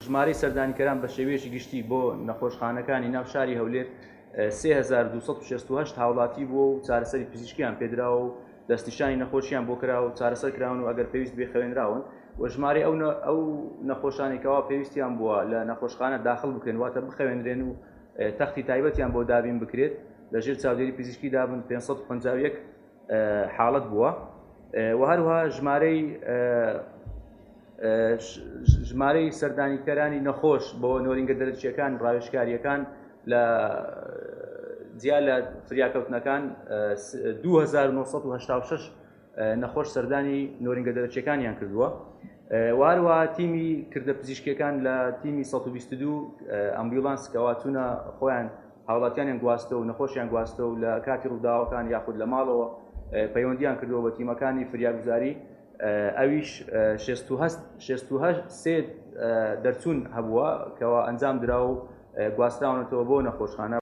ژمارەی سەردانیکەران بە شێوەیەکی گشتی بۆ نەخۆشخانەکانی ناو شاری هەولێر 3268 هاوڵاتی بووە و چارەسەری پزیشکیان پێدراوە و دەستنیشانی نەخۆشیان بۆ کراوە و چارەسەر کراون و ئەگەر پێویست بێ خوێنراون و ژمارەی ئەو نەخۆشانێکەوە پێویستیان بووە لە نەخۆشخانە داخل بکەن واتە بخەوێنرێن و تەختی تایبەتیان بۆ دابین بکرێت لەژێر چاودێری پزیشکی دابن 551 حاڵەت بووە و هەروها ژمارەی سەردانیکەرانی نەخۆش بۆ نۆرینگە دەرەچیەکان ڕاوێژکاریەکان لە جیا لە فریاکەوتنەکان 2986 نەخۆش سەردانی نۆرینگە دەرەچیەکانیان کردووە و هەروها تیمی کردە پزیشکیەکان لە تیمی 122 ئەمبیولانس کەواتونە خۆیان هاوڵاتیانیان گواستە و نەخۆشیان گواستە و لە کاتی ڕووداوەکان یاخود لە ماڵەوە پەیوەندیان کردووە بە تیمەکانی فریاگوزاری ئەویش 63 دەرچوون هەبووە کەەوە ئەنجام درا و گواستراونەتەوە بۆ نەخۆشخانە